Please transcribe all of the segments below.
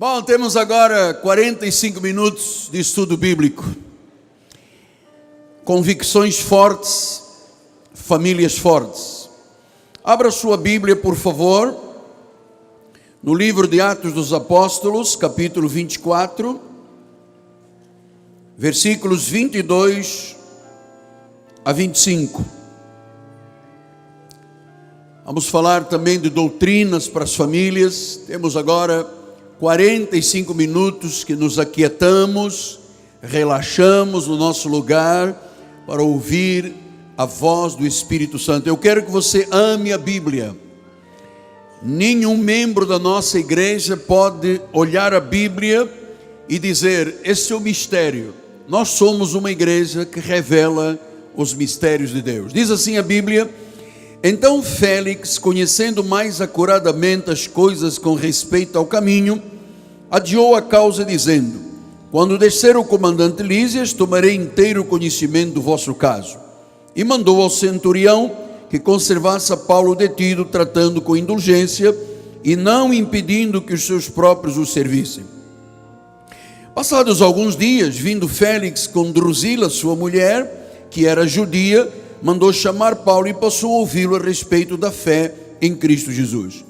Bom, temos agora 45 minutos de estudo bíblico. Convicções fortes, famílias fortes. Abra sua Bíblia, por favor, no livro de Atos dos Apóstolos, capítulo 24, versículos 22 a 25. Vamos falar também de doutrinas para as famílias. Temos agora 45 minutos que nos aquietamos, relaxamos no nosso lugar para ouvir a voz do Espírito Santo. Eu quero que você ame a Bíblia. Nenhum membro da nossa igreja pode olhar a Bíblia e dizer: esse é o mistério. Nós somos uma igreja que revela os mistérios de Deus. Diz assim a Bíblia: então Félix, conhecendo mais acuradamente as coisas com respeito ao caminho, adiou a causa, dizendo: quando descer o comandante Lísias, tomarei inteiro conhecimento do vosso caso. E mandou ao centurião que conservasse a Paulo detido, tratando com indulgência e não impedindo que os seus próprios o servissem. Passados alguns dias, vindo Félix com Drusila, sua mulher, que era judia, mandou chamar Paulo e passou a ouvi-lo a respeito da fé em Cristo Jesus.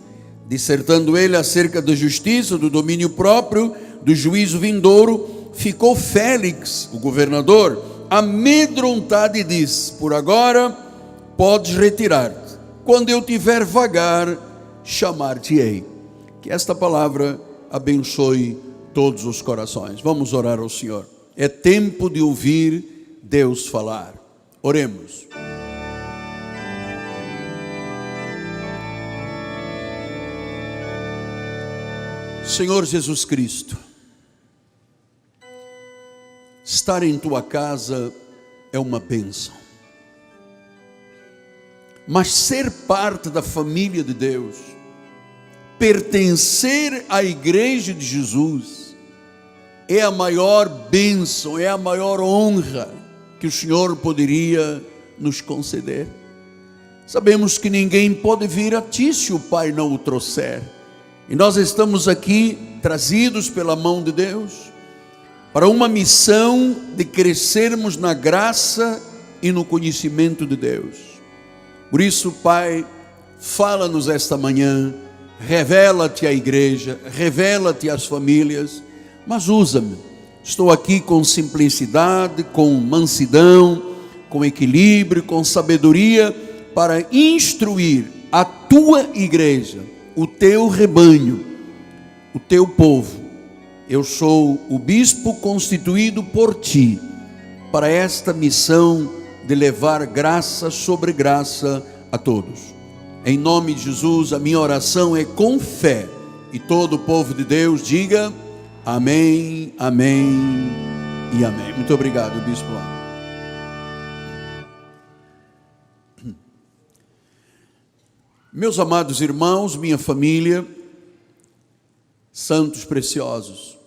Dissertando ele acerca da justiça, do domínio próprio, do juízo vindouro, ficou Félix, o governador, amedrontado e disse: por agora podes retirar-te, quando eu tiver vagar, chamar-te-ei. Que esta palavra abençoe todos os corações. Vamos orar ao Senhor. É tempo de ouvir Deus falar. Oremos. Senhor Jesus Cristo, estar em tua casa é uma bênção, mas ser parte da família de Deus, pertencer à igreja de Jesus, é a maior bênção, é a maior honra que o Senhor poderia nos conceder. Sabemos que ninguém pode vir a ti se o Pai não o trouxer. E nós estamos aqui trazidos pela mão de Deus para uma missão de crescermos na graça e no conhecimento de Deus. Por isso, Pai, fala-nos esta manhã, revela-te à igreja, revela-te às famílias, mas usa-me. Estou aqui com simplicidade, com mansidão, com equilíbrio, com sabedoria, para instruir a tua igreja, o teu rebanho, o teu povo. Eu sou o bispo constituído por ti para esta missão de levar graça sobre graça a todos. Em nome de Jesus, a minha oração é com fé, e todo o povo de Deus diga amém, amém e amém. Muito obrigado, bispo. Meus amados irmãos, minha família, santos preciosos,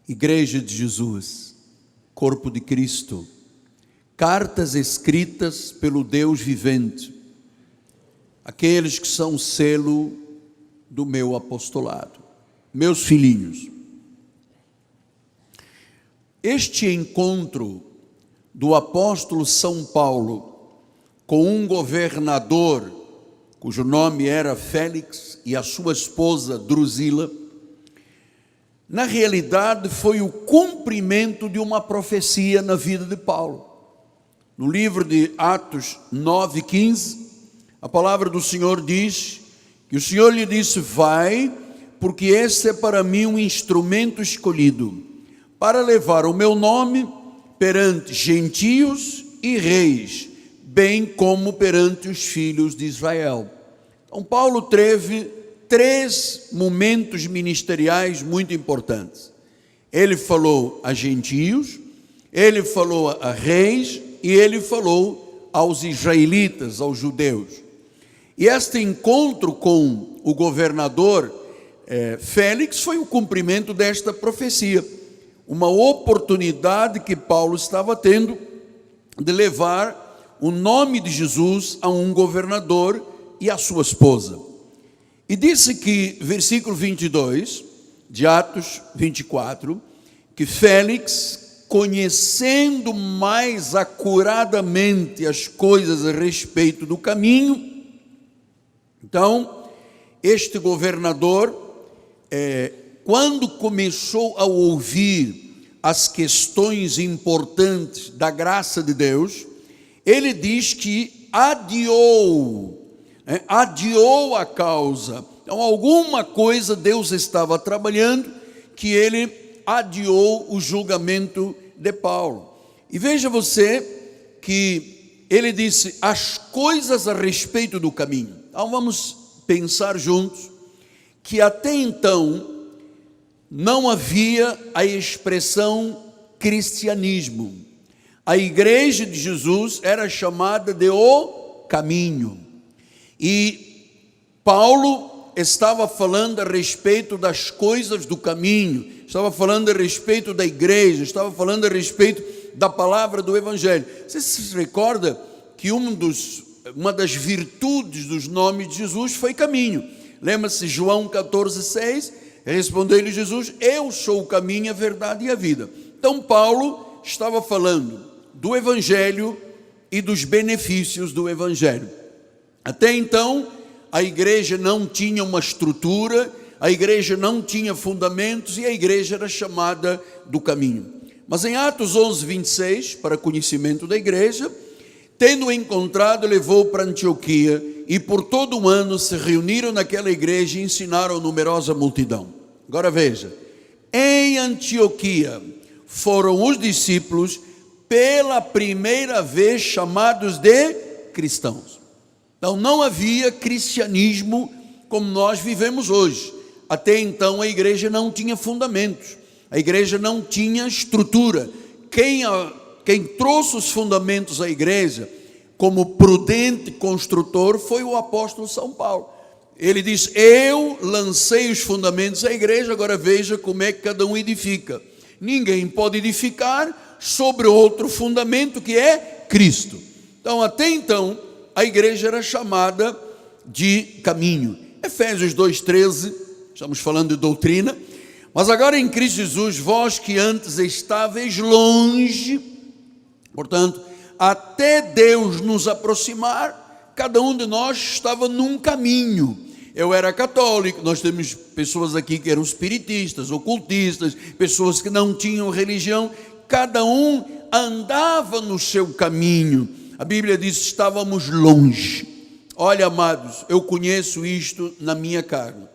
Igreja de Jesus, Corpo de Cristo, cartas escritas pelo Deus vivente, aqueles que são o selo do meu apostolado, meus filhinhos. Este encontro do apóstolo São Paulo com um governador, cujo nome era Félix, e a sua esposa Drusila, na realidade foi o cumprimento de uma profecia na vida de Paulo. No livro de Atos 9:15, a palavra do Senhor diz que o Senhor lhe disse: vai, porque esse é para mim um instrumento escolhido, para levar o meu nome perante gentios e reis, bem como perante os filhos de Israel. Então Paulo teve 3 momentos ministeriais muito importantes. Ele falou a gentios, ele falou a reis e ele falou aos israelitas, aos judeus. E este encontro com o governador Félix foi o cumprimento desta profecia, uma oportunidade que Paulo estava tendo de levar o nome de Jesus a um governador e a sua esposa. E disse que, versículo 22, de Atos 24, que Félix, conhecendo mais acuradamente as coisas a respeito do caminho, então, este governador, quando começou a ouvir as questões importantes da graça de Deus, ele diz que adiou a causa. Então, alguma coisa Deus estava trabalhando, que ele adiou o julgamento de Paulo. E veja você que ele disse as coisas a respeito do caminho. Então vamos pensar juntos que até então não havia a expressão cristianismo. A igreja de Jesus era chamada de o caminho. E Paulo estava falando a respeito das coisas do caminho, estava falando a respeito da igreja, estava falando a respeito da palavra do evangelho. Você se recorda que uma das virtudes dos nomes de Jesus foi caminho. Lembra-se João 14,6? Respondeu-lhe Jesus: eu sou o caminho, a verdade e a vida. Então Paulo estava falando do evangelho e dos benefícios do evangelho. Até então a igreja não tinha uma estrutura, a igreja não tinha fundamentos e a igreja era chamada do caminho. Mas em Atos 11:26, para conhecimento da igreja, tendo encontrado, levou para Antioquia, e por todo um ano se reuniram naquela igreja e ensinaram numerosa multidão. Agora veja, em Antioquia foram os discípulos pela primeira vez chamados de cristãos. Então não havia cristianismo como nós vivemos hoje. Até então a igreja não tinha fundamentos, a igreja não tinha estrutura. Quem trouxe os fundamentos à igreja como prudente construtor foi o apóstolo São Paulo. Ele diz: eu lancei os fundamentos à igreja, agora veja como é que cada um edifica. Ninguém pode edificar sobre outro fundamento que é Cristo. Então até então a igreja era chamada de caminho. Efésios 2:13, estamos falando de doutrina. Mas agora em Cristo Jesus, vós que antes estáveis longe, portanto, até Deus nos aproximar, cada um de nós estava num caminho. Eu era católico, nós temos pessoas aqui que eram espiritistas, ocultistas, pessoas que não tinham religião, cada um andava no seu caminho. A Bíblia diz que estávamos longe. Olha, amados, eu conheço isto na minha carne.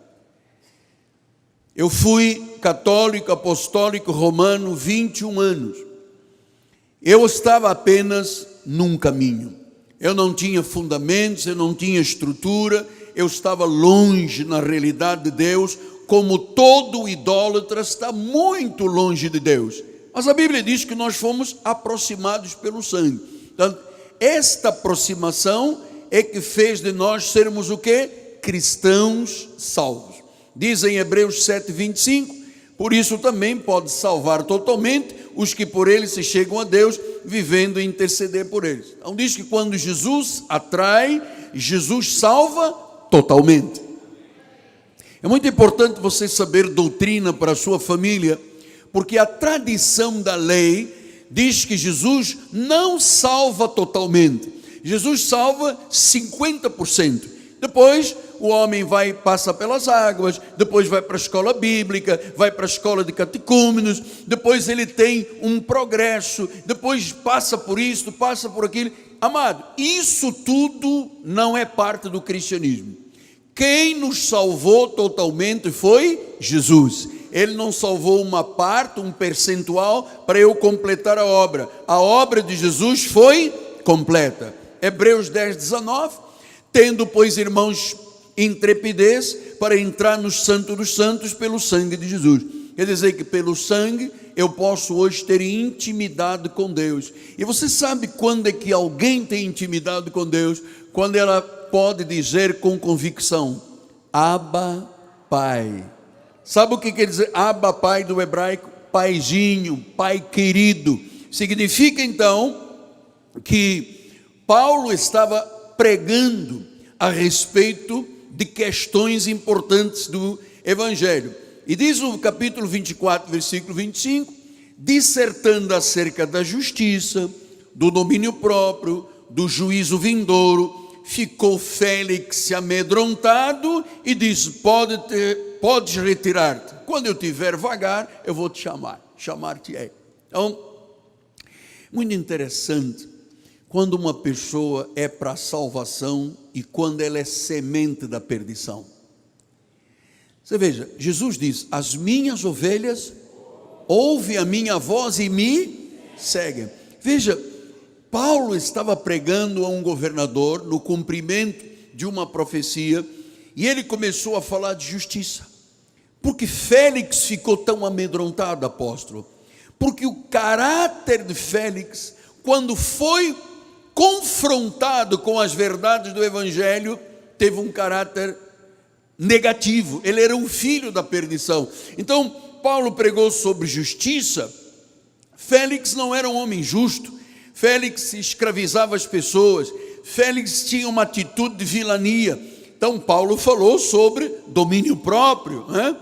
Eu fui católico, apostólico, romano 21 anos. Eu estava apenas num caminho. Eu não tinha fundamentos, eu não tinha estrutura, eu estava longe na realidade de Deus, como todo idólatra está muito longe de Deus. Mas a Bíblia diz que nós fomos aproximados pelo sangue. Então, esta aproximação é que fez de nós sermos o quê? Cristãos salvos. Diz em Hebreus 7:25, por isso também pode salvar totalmente os que por ele se chegam a Deus, vivendo e interceder por eles. Então diz que quando Jesus atrai, Jesus salva totalmente. É muito importante você saber doutrina para a sua família, porque a tradição da lei diz que Jesus não salva totalmente. Jesus salva 50%. Depois o homem passa pelas águas, depois vai para a escola bíblica, vai para a escola de catecúmenos, depois ele tem um progresso, depois passa por isso, passa por aquilo. Amado, isso tudo não é parte do cristianismo. Quem nos salvou totalmente foi Jesus. Ele não salvou uma parte, um percentual, para eu completar a obra. A obra de Jesus foi completa. Hebreus 10:19, tendo, pois, irmãos, intrepidez para entrar no Santo dos Santos pelo sangue de Jesus. Quer dizer que pelo sangue eu posso hoje ter intimidade com Deus. E você sabe quando é que alguém tem intimidade com Deus? Quando ela pode dizer com convicção: Abba, Pai. Sabe o que quer dizer Abba, Pai do hebraico? Paizinho, Pai querido. Significa então que Paulo estava pregando a respeito de questões importantes do Evangelho. E diz o capítulo 24, versículo 25, dissertando acerca da justiça, do domínio próprio, do juízo vindouro, ficou Félix amedrontado e disse: podes retirar-te. Quando eu estiver vagar, eu vou te chamar-te-ei. Então, muito interessante, quando uma pessoa é para a salvação e quando ela é semente da perdição. Você veja, Jesus diz: as minhas ovelhas ouvem a minha voz e me seguem. Veja, Paulo estava pregando a um governador no cumprimento de uma profecia e ele começou a falar de justiça. Porque Félix ficou tão amedrontado, apóstolo? Porque o caráter de Félix, quando foi confrontado com as verdades do Evangelho, teve um caráter negativo. Ele era um filho da perdição. Então, Paulo pregou sobre justiça. Félix não era um homem justo. Félix escravizava as pessoas. Félix tinha uma atitude de vilania. Então, Paulo falou sobre domínio próprio, né?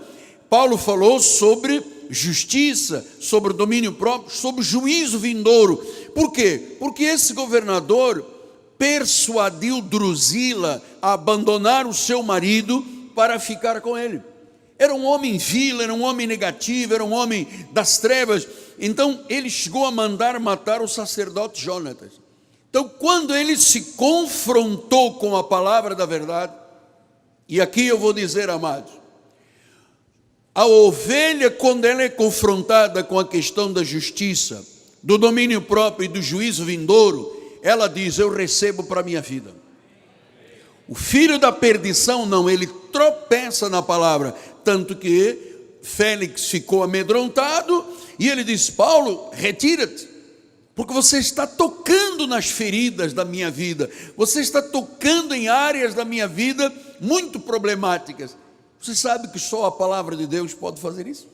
Paulo falou sobre justiça, sobre domínio próprio, sobre juízo vindouro. Por quê? Porque esse governador persuadiu Drusila a abandonar o seu marido para ficar com ele. Era um homem vil, era um homem negativo, era um homem das trevas. Então ele chegou a mandar matar o sacerdote Jonatas. Então, quando ele se confrontou com a palavra da verdade, e aqui eu vou dizer, amados, a ovelha, quando ela é confrontada com a questão da justiça, do domínio próprio e do juízo vindouro, ela diz: eu recebo para a minha vida. O filho da perdição não, ele tropeça na palavra, tanto que Félix ficou amedrontado e ele disse: Paulo, retira-te, porque você está tocando nas feridas da minha vida, você está tocando em áreas da minha vida muito problemáticas. Você sabe que só a palavra de Deus pode fazer isso?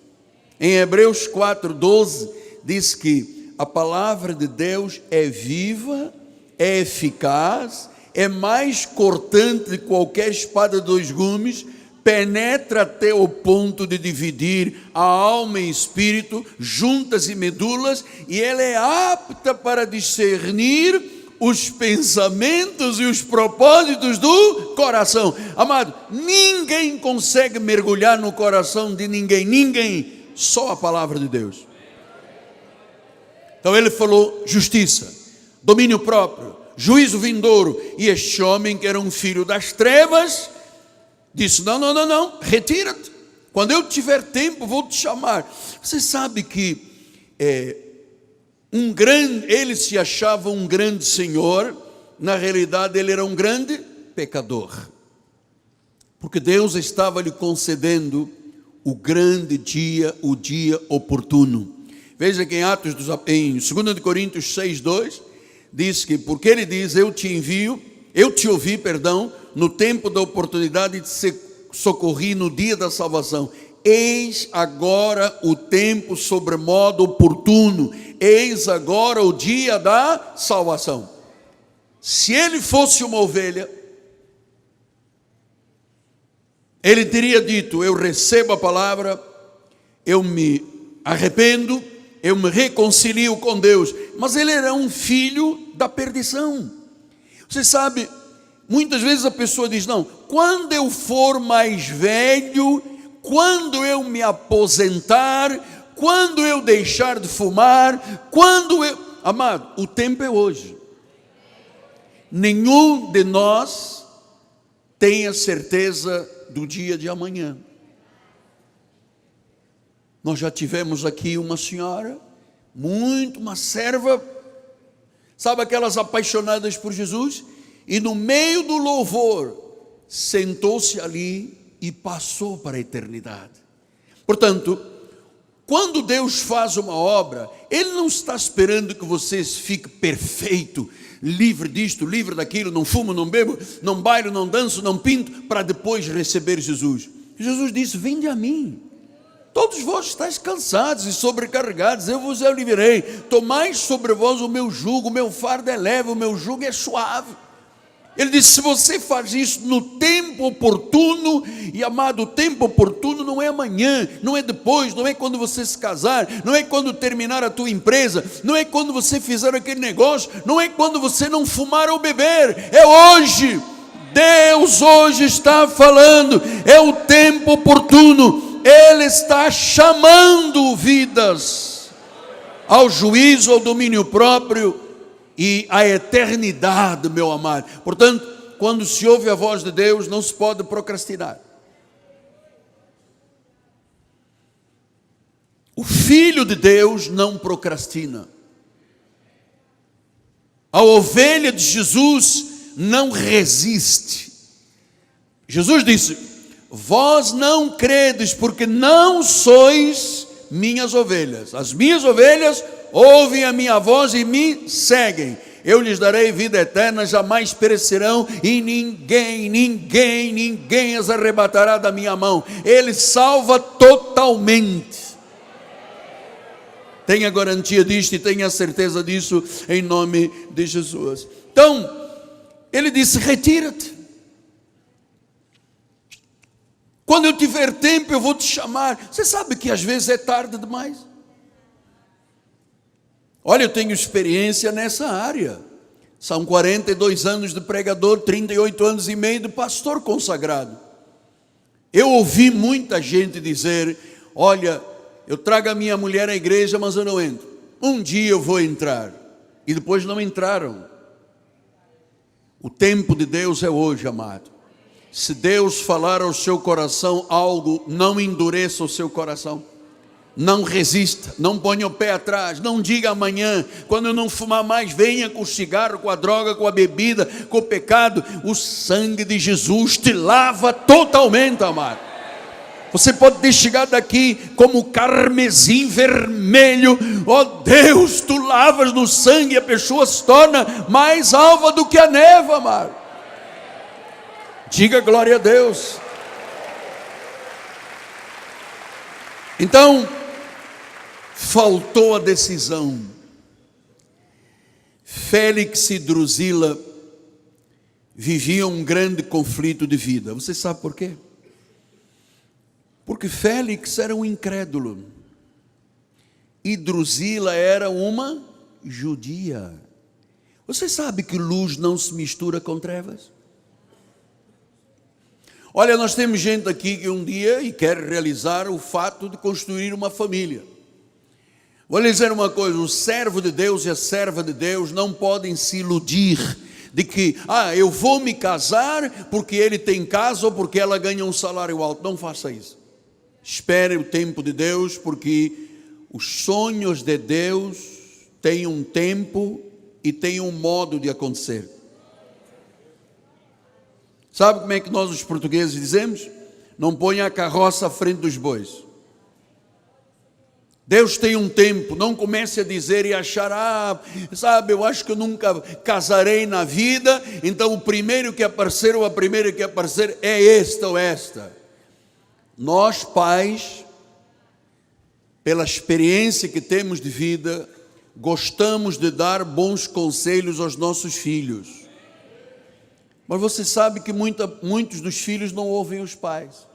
Em Hebreus 4:12 diz que a palavra de Deus é viva, é eficaz, é mais cortante de qualquer espada de dois gumes, penetra até o ponto de dividir a alma e espírito, juntas e medulas, e ela é apta para discernir os pensamentos e os propósitos do coração. Amado, ninguém consegue mergulhar no coração de ninguém, só a palavra de Deus. Então ele falou justiça, domínio próprio, juízo vindouro, e este homem, que era um filho das trevas, disse: não, retira-te, quando eu tiver tempo vou te chamar. Você sabe que ele se achava um grande senhor, na realidade ele era um grande pecador, porque Deus estava lhe concedendo o grande dia, o dia oportuno. Veja que em 2 Coríntios 6:2 diz que, porque ele diz: eu te ouvi, no tempo da oportunidade e te socorri no dia da salvação. Eis agora o tempo sobremodo oportuno, eis agora o dia da salvação. Se ele fosse uma ovelha, ele teria dito: eu recebo a palavra, eu me arrependo, eu me reconcilio com Deus. Mas ele era um filho da perdição. Você sabe, muitas vezes a pessoa diz: não, quando eu for mais velho, quando eu me aposentar, quando eu deixar de fumar, Amado, o tempo é hoje. Nenhum de nós tem a certeza do dia de amanhã. Nós já tivemos aqui uma senhora, uma serva, sabe, aquelas apaixonadas por Jesus, e no meio do louvor, sentou-se ali e passou para a eternidade. Portanto, quando Deus faz uma obra, Ele não está esperando que você fique perfeito, livre disto, livre daquilo, não fumo, não bebo, não bailo, não danço, não pinto, para depois receber Jesus. Jesus disse: vinde a mim, todos vós estáis cansados e sobrecarregados, eu vos aliviarei. Tomai sobre vós o meu jugo, o meu fardo é leve, o meu jugo é suave. Ele disse: se você faz isso no tempo oportuno, e amado, o tempo oportuno não é amanhã, não é depois, não é quando você se casar, não é quando terminar a tua empresa, não é quando você fizer aquele negócio, não é quando você não fumar ou beber, é hoje. Deus hoje está falando, é o tempo oportuno. Ele está chamando vidas ao juízo, ao domínio próprio e à eternidade, meu amado. Portanto, quando se ouve a voz de Deus, não se pode procrastinar. O Filho de Deus não procrastina. A ovelha de Jesus não resiste. Jesus disse: vós não credes, porque não sois minhas ovelhas. As minhas ovelhas ouvem a minha voz e me seguem. Eu lhes darei vida eterna, jamais perecerão, e ninguém as arrebatará da minha mão. Ele salva totalmente. Tenha garantia disto e tenha certeza disso, em nome de Jesus. Então, ele disse: retira-te. Quando eu tiver tempo, eu vou te chamar. Você sabe que às vezes é tarde demais. Olha, eu tenho experiência nessa área. São 42 anos de pregador, 38 anos e meio de pastor consagrado. Eu ouvi muita gente dizer: olha, eu trago a minha mulher à igreja, mas eu não entro. Um dia eu vou entrar. E depois não entraram. O tempo de Deus é hoje, amado. Se Deus falar ao seu coração algo, não endureça o seu coração. Não resista, não ponha o pé atrás, não diga amanhã, quando eu não fumar mais, venha com o cigarro, com a droga, com a bebida, com o pecado. O sangue de Jesus te lava totalmente, amado. Você pode ter chegado aqui como carmesim vermelho. Oh Deus, tu lavas no sangue e a pessoa se torna mais alva do que a neve, amado. Diga glória a Deus. Então, faltou a decisão. Félix e Drusila viviam um grande conflito de vida. Você sabe por quê? Porque Félix era um incrédulo e Drusila era uma judia. Você sabe que luz não se mistura com trevas? Olha, nós temos gente aqui que um dia e quer realizar o fato de construir uma família. Vou lhe dizer uma coisa: o servo de Deus e a serva de Deus não podem se iludir de que, eu vou me casar porque ele tem casa ou porque ela ganha um salário alto. Não faça isso. Espere o tempo de Deus, porque os sonhos de Deus têm um tempo e têm um modo de acontecer. Sabe como é que nós os portugueses dizemos? Não ponha a carroça à frente dos bois. Deus tem um tempo. Não comece a dizer e achar: eu acho que eu nunca casarei na vida, então o primeiro que aparecer ou a primeira que aparecer é esta ou esta. Nós, pais, pela experiência que temos de vida, gostamos de dar bons conselhos aos nossos filhos. Mas você sabe que muitos dos filhos não ouvem os pais.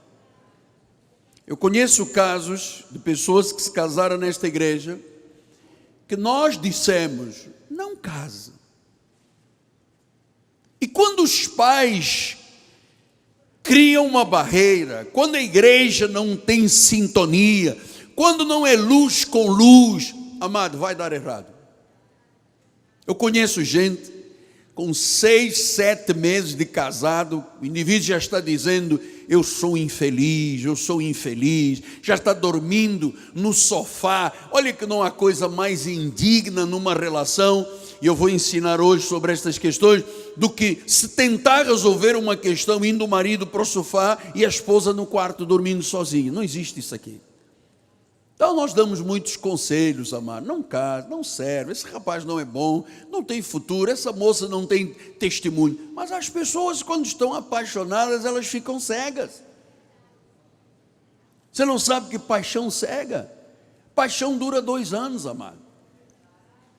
Eu conheço casos de pessoas que se casaram nesta igreja, que nós dissemos: não casa. E quando os pais criam uma barreira, quando a igreja não tem sintonia, quando não é luz com luz, amado, vai dar errado. Eu conheço gente com 6, 7 meses de casado, o indivíduo já está dizendo: eu sou infeliz, já está dormindo no sofá. Olha que não há coisa mais indigna numa relação, e eu vou ensinar hoje sobre estas questões, do que se tentar resolver uma questão indo o marido para o sofá e a esposa no quarto dormindo sozinha. Não existe isso aqui. Então nós damos muitos conselhos, amado: não case, não serve, esse rapaz não é bom, não tem futuro, essa moça não tem testemunho. Mas as pessoas, quando estão apaixonadas, elas ficam cegas. Você não sabe que paixão cega? Paixão dura 2 anos, amado.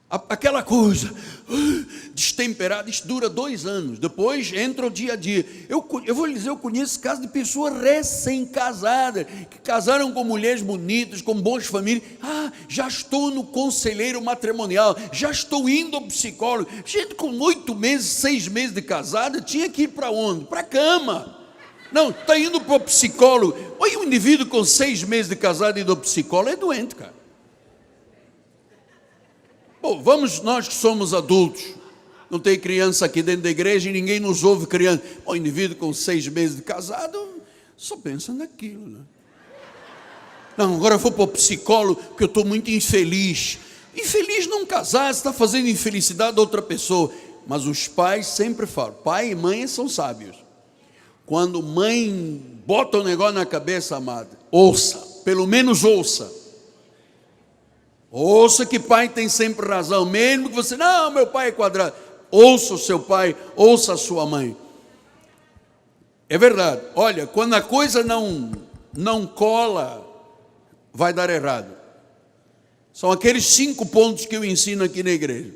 Aquela coisa destemperada, isso dura 2 anos, depois entra o dia a dia. Eu vou lhe dizer, eu conheço casos de pessoas recém-casadas, que casaram com mulheres bonitas, com boas famílias. Já estou no conselheiro matrimonial, já estou indo ao psicólogo. Gente com 8 meses, 6 meses de casada, tinha que ir para onde? Para a cama. Não, está indo para o psicólogo. Olha, um indivíduo com 6 meses de casado indo ao psicólogo é doente, cara. Bom, vamos nós que somos adultos, não tem criança aqui dentro da igreja e ninguém nos ouve criança. O indivíduo com 6 meses de casado só pensa naquilo, né? Não, agora eu vou para o psicólogo porque eu estou muito infeliz. Infeliz não casar, você está fazendo infelicidade a outra pessoa. Mas os pais sempre falam, pai e mãe são sábios. Quando mãe bota o negócio na cabeça, amada, ouça, pelo menos ouça. Ouça que pai tem sempre razão, mesmo que você, não, meu pai é quadrado. Ouça o seu pai, ouça a sua mãe. É verdade, olha, quando a coisa não cola, vai dar errado. São aqueles 5 pontos que eu ensino aqui na igreja.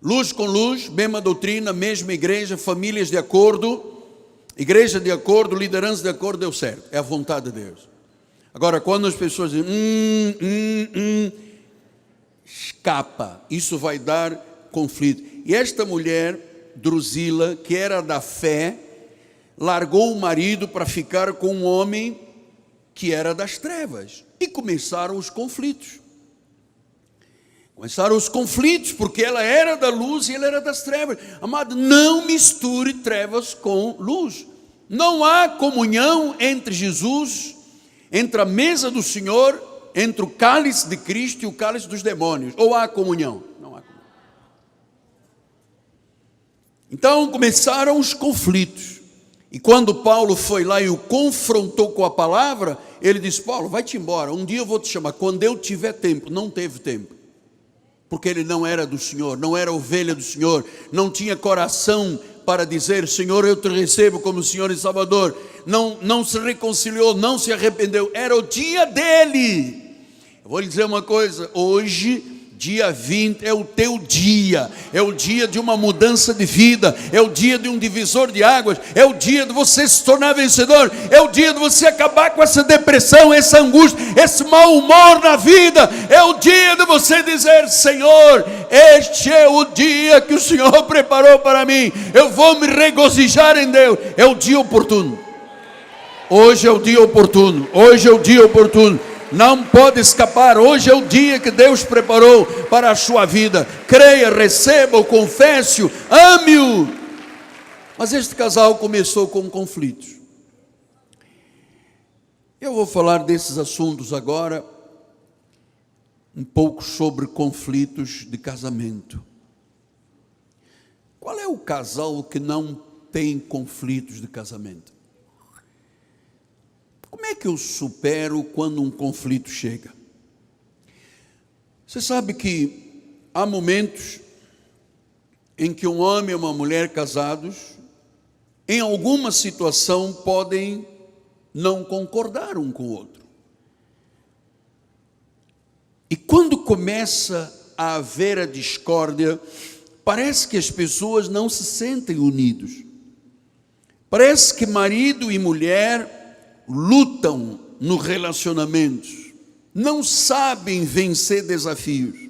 Luz com luz, mesma doutrina, mesma igreja, famílias de acordo, igreja de acordo, liderança de acordo, deu certo, é a vontade de Deus. Agora, quando as pessoas dizem, escapa, isso vai dar conflito. E esta mulher, Drusila, que era da fé, largou o marido para ficar com um homem que era das trevas. E começaram os conflitos. Começaram os conflitos, porque ela era da luz e ele era das trevas. Amado, não misture trevas com luz. Não há comunhão entre Jesus, entre a mesa do Senhor, entre o cálice de Cristo e o cálice dos demônios. Ou há comunhão? Não há comunhão. Então começaram os conflitos. E quando Paulo foi lá e o confrontou com a palavra, ele disse, Paulo, vai-te embora, um dia eu vou te chamar, quando eu tiver tempo. Não teve tempo, porque ele não era do Senhor, não era ovelha do Senhor, não tinha coração para dizer, Senhor, eu te recebo como Senhor e Salvador. Não se reconciliou, não se arrependeu, era o dia dele. Eu vou lhe dizer uma coisa, hoje, dia 20, é o teu dia, é o dia de uma mudança de vida, é o dia de um divisor de águas, é o dia de você se tornar vencedor, é o dia de você acabar com essa depressão, essa angústia, esse mau humor na vida, é o dia de você dizer, Senhor, este é o dia que o Senhor preparou para mim, eu vou me regozijar em Deus, é o dia oportuno. Hoje é o dia oportuno, hoje é o dia oportuno, não pode escapar, hoje é o dia que Deus preparou para a sua vida, creia, receba-o, confesse-o, ame-o. Mas este casal começou com conflitos. Eu vou falar desses assuntos agora, um pouco sobre conflitos de casamento. Qual é o casal que não tem conflitos de casamento? Como é que eu supero quando um conflito chega? Você sabe que há momentos em que um homem e uma mulher casados, em alguma situação, podem não concordar um com o outro. E quando começa a haver a discórdia, parece que as pessoas não se sentem unidos. Parece que marido e mulher lutam no relacionamento, não sabem vencer desafios,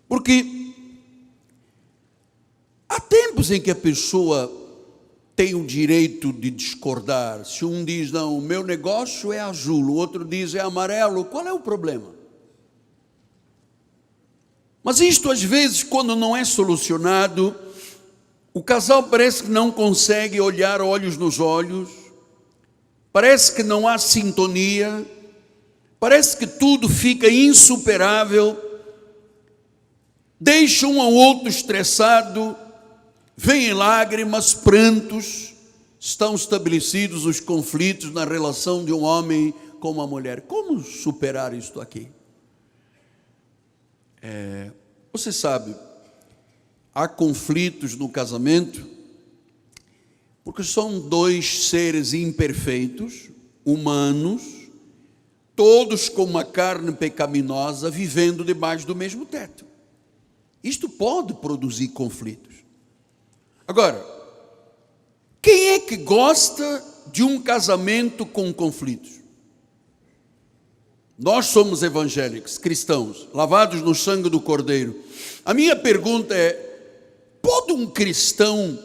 porque há tempos em que a pessoa tem o direito de discordar. Se um diz, não, o meu negócio é azul, o outro diz é amarelo, qual é o problema? Mas isto às vezes, quando não é solucionado, o casal parece que não consegue olhar olhos nos olhos, parece que não há sintonia, parece que tudo fica insuperável, deixa um ao outro estressado, vem lágrimas, prantos, estão estabelecidos os conflitos na relação de um homem com uma mulher. Como superar isto aqui? Você sabe, há conflitos no casamento, porque são dois seres imperfeitos, humanos, todos com uma carne pecaminosa, vivendo debaixo do mesmo teto. Isto pode produzir conflitos. Agora, quem é que gosta de um casamento com conflitos? Nós somos evangélicos, cristãos, lavados no sangue do Cordeiro. A minha pergunta é: pode um cristão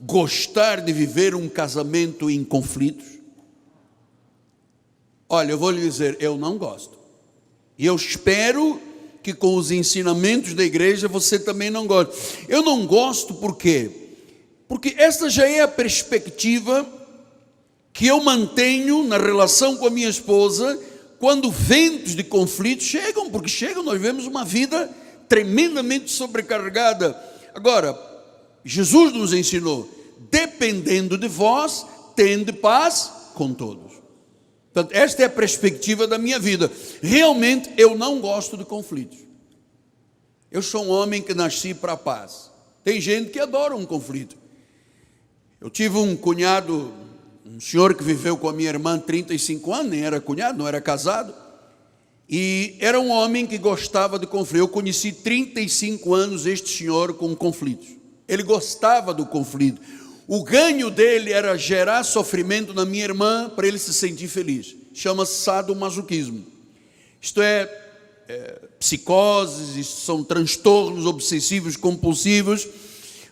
gostar de viver um casamento em conflitos? Olha, eu vou lhe dizer, eu não gosto. E eu espero que com os ensinamentos da igreja você também não goste. Eu não gosto por quê? Porque essa já é a perspectiva que eu mantenho na relação com a minha esposa quando ventos de conflito chegam, porque chegam, nós vemos uma vida tremendamente sobrecarregada. Agora, Jesus nos ensinou: dependendo de vós, tende paz com todos. Portanto, esta é a perspectiva da minha vida. Realmente eu não gosto de conflitos. Eu sou um homem que nasci para a paz. Tem gente que adora um conflito. Eu tive um cunhado, um senhor que viveu com a minha irmã 35 anos, nem era cunhado, não era casado, e era um homem que gostava de conflito. Eu conheci 35 anos este senhor com conflitos. Ele gostava do conflito. O ganho dele era gerar sofrimento na minha irmã para ele se sentir feliz. Chama-se sadomasoquismo. Isto é psicoses, isto são transtornos obsessivos compulsivos.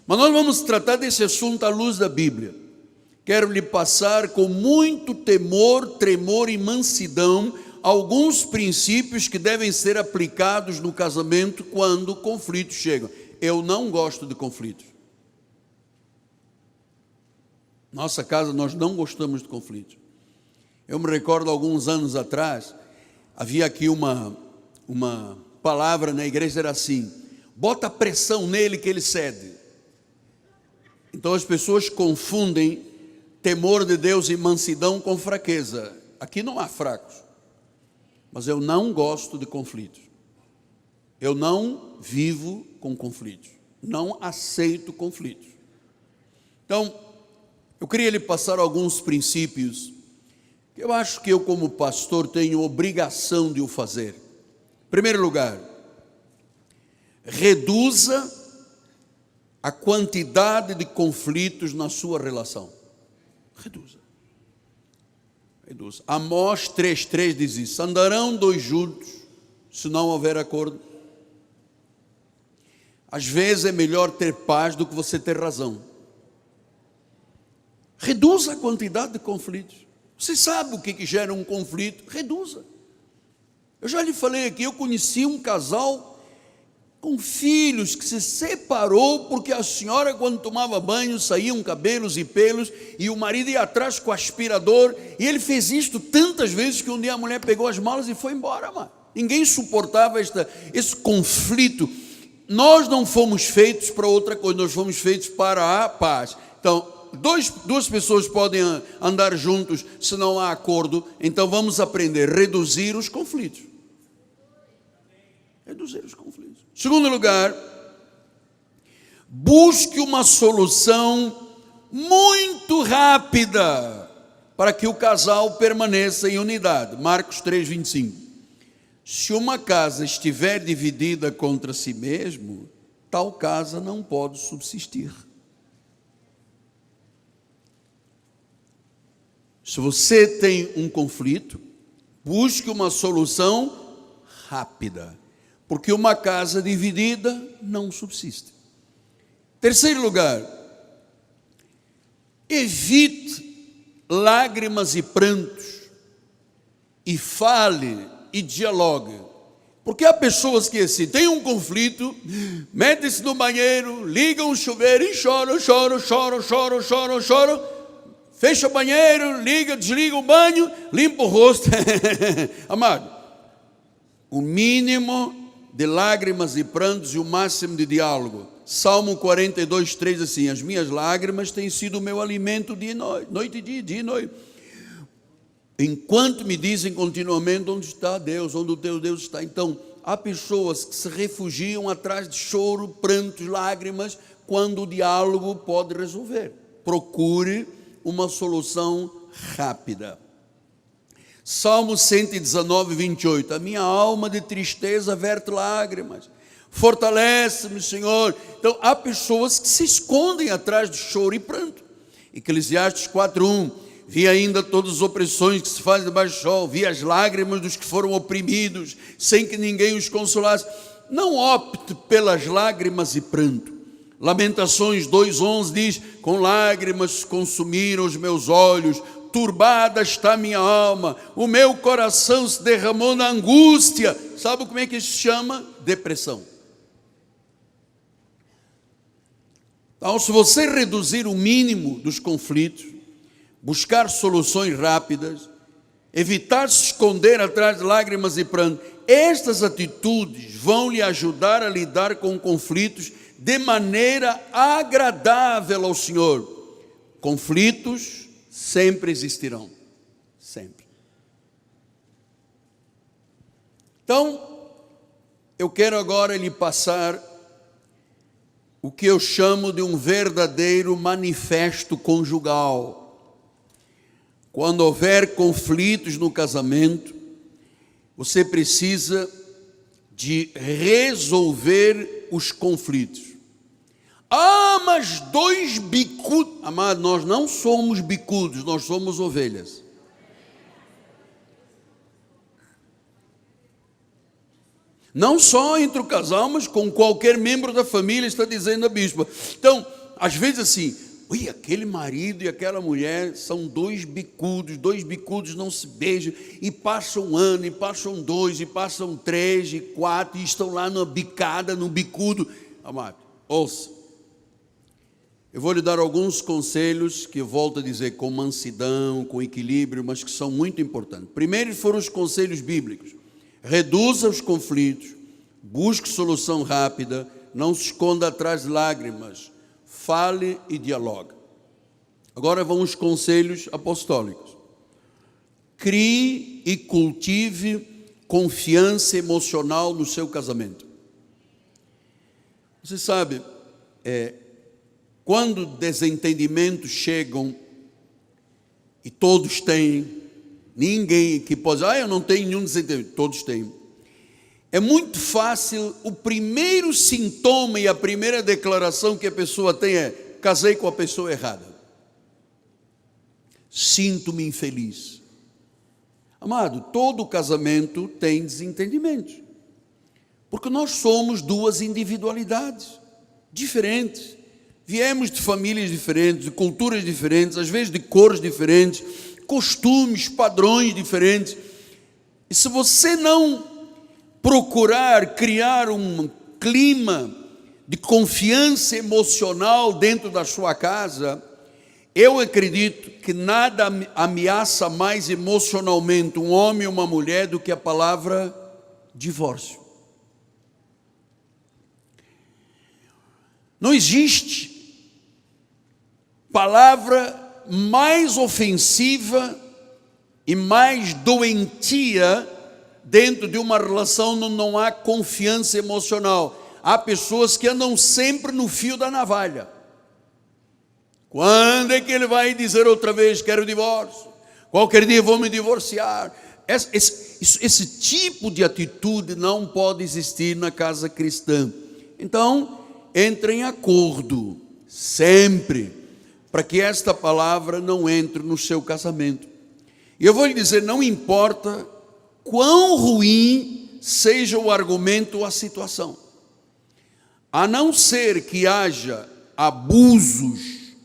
Mas nós vamos tratar desse assunto à luz da Bíblia. Quero lhe passar com muito temor, tremor e mansidão alguns princípios que devem ser aplicados no casamento quando conflitos chegam. Eu não gosto de conflitos. Nossa casa, nós não gostamos de conflitos. Eu me recordo, alguns anos atrás, havia aqui uma palavra na igreja, era assim: bota pressão nele que ele cede. Então as pessoas confundem temor de Deus e mansidão com fraqueza. Aqui não há fracos. Mas eu não gosto de conflitos. Eu não vivo com conflitos. Não aceito conflitos. Então, eu queria lhe passar alguns princípios que eu acho que eu, como pastor, tenho obrigação de o fazer. Em primeiro lugar, reduza a quantidade de conflitos na sua relação. Reduza. Amós 3,3 diz isso: andarão dois juntos se não houver acordo. Às vezes é melhor ter paz do que você ter razão. Reduza a quantidade de conflitos. Você sabe o que gera um conflito? Reduza. Eu já lhe falei aqui, eu conheci um casal com filhos que se separou porque a senhora, quando tomava banho, saíam cabelos e pelos e o marido ia atrás com o aspirador, e ele fez isto tantas vezes que um dia a mulher pegou as malas e foi embora, mano. Ninguém suportava esse conflito. Nós não fomos feitos para outra coisa, nós fomos feitos para a paz. Então, duas pessoas podem andar juntos se não há acordo. Então vamos aprender a reduzir os conflitos. Reduzir os conflitos. Segundo lugar, busque uma solução muito rápida para que o casal permaneça em unidade. Marcos 3,25. Se uma casa estiver dividida contra si mesmo, tal casa não pode subsistir. Se você tem um conflito, busque uma solução rápida, porque uma casa dividida não subsiste. Terceiro lugar, evite lágrimas e prantos, e fale e dialogue. Porque há pessoas que assim, tem um conflito, metem-se no banheiro, ligam o chuveiro e choram, fecha o banheiro, desliga o banho, limpa o rosto. Amado, o mínimo de lágrimas e prantos e o máximo de diálogo. Salmo 42:3 assim: as minhas lágrimas têm sido o meu alimento dia e noite, noite e dia e noite. Enquanto me dizem continuamente: onde está Deus, onde o teu Deus está? Então, há pessoas que se refugiam atrás de choro, prantos, lágrimas, quando o diálogo pode resolver. Procure uma solução rápida. Salmo 119, 28. A minha alma de tristeza verte lágrimas. Fortalece-me, Senhor. Então, há pessoas que se escondem atrás de choro e pranto. Eclesiastes 4:1. Vi ainda todas as opressões que se fazem debaixo do sol. Vi as lágrimas dos que foram oprimidos, sem que ninguém os consolasse. Não opte pelas lágrimas e pranto. Lamentações 2:11 diz: com lágrimas consumiram os meus olhos, turbada está minha alma, o meu coração se derramou na angústia. Sabe como é que isso se chama? Depressão. Então, se você reduzir o mínimo dos conflitos, buscar soluções rápidas, evitar se esconder atrás de lágrimas e pranto, estas atitudes vão lhe ajudar a lidar com conflitos de maneira agradável ao Senhor. Conflitos sempre existirão, sempre. Então, eu quero agora lhe passar o que eu chamo de um verdadeiro manifesto conjugal. Quando houver conflitos no casamento, você precisa de resolver os conflitos. Ah, mas dois bicudos. Amado, nós não somos bicudos, nós somos ovelhas. Não só entre o casal, mas com qualquer membro da família, está dizendo a bispa. Então, às vezes assim, ui, aquele marido e aquela mulher são dois bicudos não se beijam, e passam um ano, e passam dois, e passam 3, e 4, e estão lá na bicada, no bicudo. Amado, ouça. Eu vou lhe dar alguns conselhos que eu volto a dizer com mansidão, com equilíbrio, mas que são muito importantes. Primeiro foram os conselhos bíblicos. Reduza os conflitos, busque solução rápida, não se esconda atrás de lágrimas, fale e dialogue. Agora vão os conselhos apostólicos. Crie e cultive confiança emocional no seu casamento. Você sabe, quando desentendimentos chegam, e todos têm, ninguém que pode dizer, eu não tenho nenhum desentendimento, todos têm. É muito fácil, o primeiro sintoma e a primeira declaração que a pessoa tem é: casei com a pessoa errada. Sinto-me infeliz. Amado, todo casamento tem desentendimentos, porque nós somos duas individualidades diferentes. Viemos de famílias diferentes, de culturas diferentes, às vezes de cores diferentes, costumes, padrões diferentes. E se você não procurar criar um clima de confiança emocional dentro da sua casa, eu acredito que nada ameaça mais emocionalmente um homem e uma mulher do que a palavra divórcio. Não existe palavra mais ofensiva e mais doentia dentro de uma relação onde não há confiança emocional. Há pessoas que andam sempre no fio da navalha. Quando é que ele vai dizer outra vez quero divórcio? Qualquer dia vou me divorciar. Esse tipo de atitude não pode existir na casa cristã. Então, entre em acordo sempre, para que esta palavra não entre no seu casamento. E eu vou lhe dizer, não importa quão ruim seja o argumento ou a situação, a não ser que haja abusos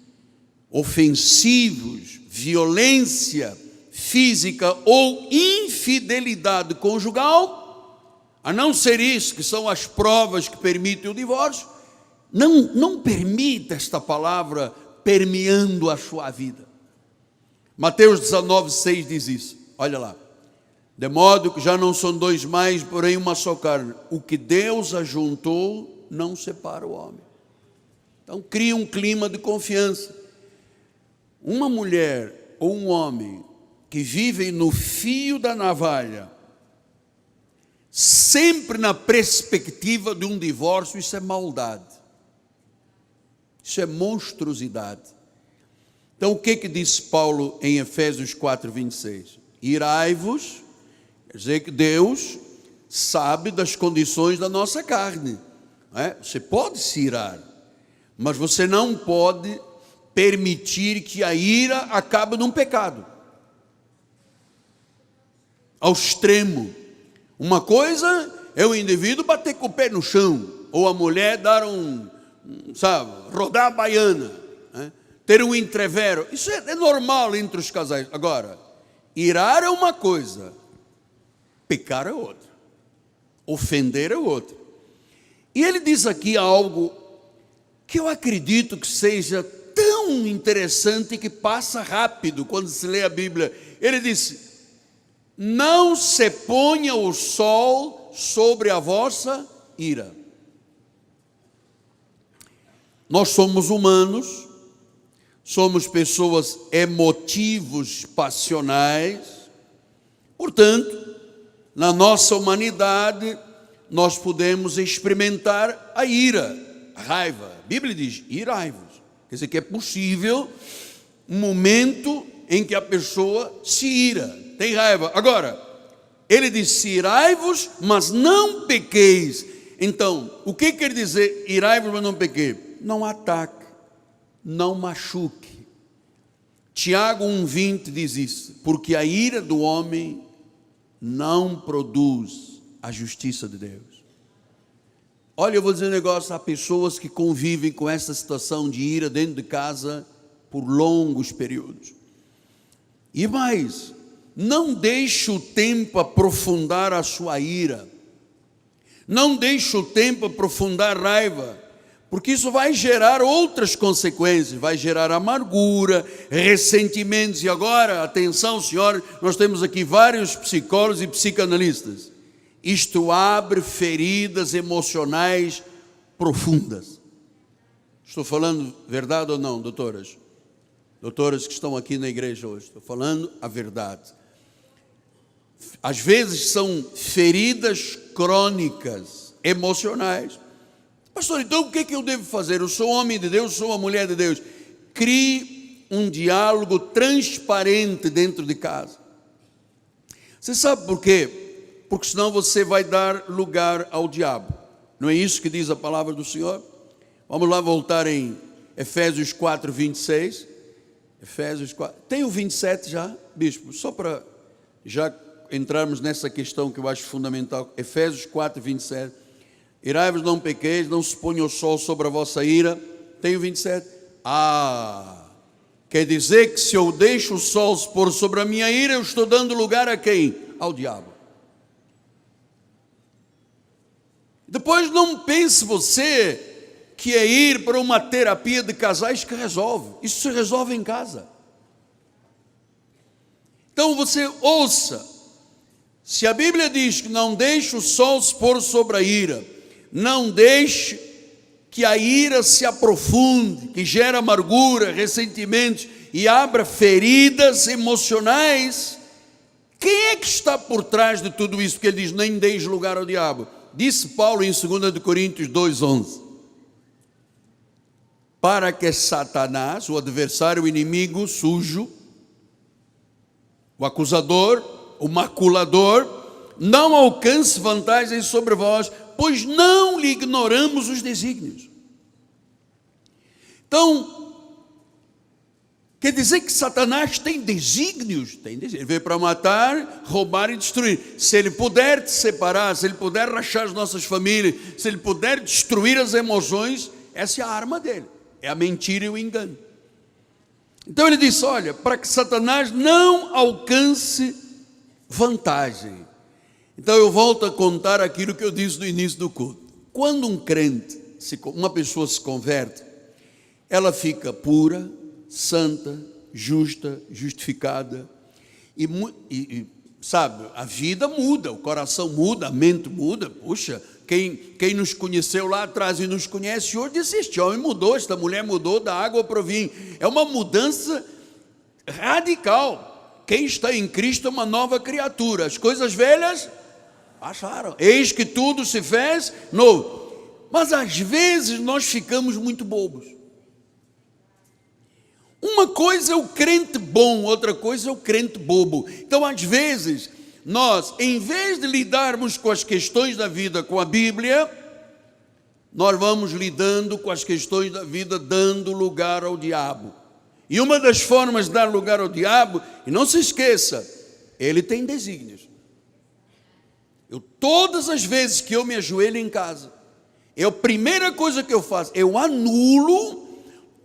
ofensivos, violência física ou infidelidade conjugal, a não ser isso, que são as provas que permitem o divórcio, não permita esta palavra permeando a sua vida. Mateus 19:6 diz isso, olha lá. De modo que já não são dois mais, porém uma só carne. O que Deus ajuntou, não separa o homem. Então cria um clima de confiança. Uma mulher ou um homem que vivem no fio da navalha, sempre na perspectiva de um divórcio, isso é maldade. Isso é monstruosidade. Então o que diz Paulo em Efésios 4:26? Irai-vos, quer dizer que Deus sabe das condições da nossa carne. Você pode se irar, mas você não pode permitir que a ira acabe num pecado ao extremo. Uma coisa é o indivíduo bater com o pé no chão, ou a mulher dar rodar a baiana, ter um entrevero. Isso é normal entre os casais. Agora, irar é uma coisa, pecar é outra, ofender é outra. E ele diz aqui algo que eu acredito que seja tão interessante que passa rápido quando se lê a Bíblia. Ele disse: não se ponha o sol sobre a vossa ira. Nós somos humanos, somos pessoas emotivos, passionais. Portanto, na nossa humanidade, nós podemos experimentar a ira, a raiva. A Bíblia diz: irai-vos. Quer dizer que é possível um momento em que a pessoa se ira, tem raiva. Agora, ele diz: irai-vos, mas não pequeis. Então, o que quer dizer irai-vos, mas não pequeis? Não ataque, não machuque. Tiago 1,20 diz isso: porque a ira do homem não produz a justiça de Deus. Olha, eu vou dizer um negócio: há pessoas que convivem com essa situação de ira dentro de casa por longos períodos. E mais, não deixe o tempo aprofundar a sua ira, não deixe o tempo aprofundar a raiva, porque isso vai gerar outras consequências, vai gerar amargura, ressentimentos. E agora, atenção senhores, nós temos aqui vários psicólogos e psicanalistas. Isto abre feridas emocionais profundas. Estou falando verdade ou não, doutoras? Doutoras que estão aqui na igreja hoje, estou falando a verdade. Às vezes são feridas crônicas, emocionais. Pastor, então o que é que eu devo fazer? Eu sou homem de Deus, sou uma mulher de Deus. Crie um diálogo transparente dentro de casa. Você sabe por quê? Porque senão você vai dar lugar ao diabo. Não é isso que diz a palavra do Senhor? Vamos lá voltar em Efésios 4, 26. Efésios 4. Tem o 27 já, bispo? Só para já entrarmos nessa questão que eu acho fundamental. Efésios 4, 27. Irai-vos, não pequeis, não se ponha o sol sobre a vossa ira. Tem o 27. Quer dizer que se eu deixo o sol se pôr sobre a minha ira, eu estou dando lugar a quem? Ao diabo. Depois não pense você que é ir para uma terapia de casais que resolve. Isso se resolve em casa. Então você ouça. Se a Bíblia diz que não deixe o sol se pôr sobre a ira, não deixe que a ira se aprofunde, que gera amargura, ressentimentos e abra feridas emocionais, quem é que está por trás de tudo isso? Porque ele diz: nem deis lugar ao diabo. Disse Paulo em 2 Coríntios 2,11: para que Satanás, o adversário, o inimigo sujo, o acusador, o maculador, não alcance vantagens sobre vós, pois não lhe ignoramos os desígnios. Então, quer dizer que Satanás tem desígnios? Tem desígnios. Ele veio para matar, roubar e destruir. Se ele puder te separar, se ele puder rachar as nossas famílias, se ele puder destruir as emoções, essa é a arma dele. É a mentira e o engano. Então ele disse: olha, para que Satanás não alcance vantagem. Então eu volto a contar aquilo que eu disse no início do culto. Quando um crente, uma pessoa se converte, ela fica pura, santa, justa, justificada, e sabe, a vida muda, o coração muda, a mente muda. Puxa, quem nos conheceu lá atrás e nos conhece hoje, disse: este homem mudou, esta mulher mudou da água para o vinho. É uma mudança radical. Quem está em Cristo é uma nova criatura. As coisas velhas passaram, eis que tudo se fez novo. Mas às vezes nós ficamos muito bobos. Uma coisa é o crente bom, outra coisa é o crente bobo. Então, às vezes, nós, em vez de lidarmos com as questões da vida com a Bíblia, nós vamos lidando com as questões da vida, dando lugar ao diabo. E uma das formas de dar lugar ao diabo, e não se esqueça, ele tem desígnios. Todas as vezes que eu me ajoelho em casa, a primeira coisa que eu faço, eu anulo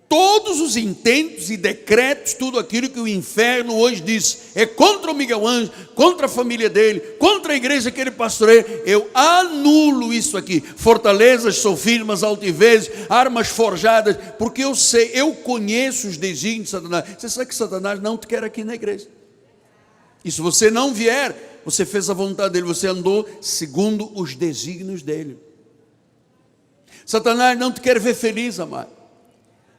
todos os intentos e decretos, tudo aquilo que o inferno hoje diz, é contra o Miguel Ângelo, contra a família dele, contra a igreja que ele pastoreia. Eu anulo isso aqui, fortalezas, sofismas, altivez, armas forjadas, porque eu sei, eu conheço os desígnios de Satanás. Você sabe que Satanás não te quer aqui na igreja, e se você não vier, você fez a vontade dele, você andou segundo os desígnios dele. Satanás não te quer ver feliz, amado.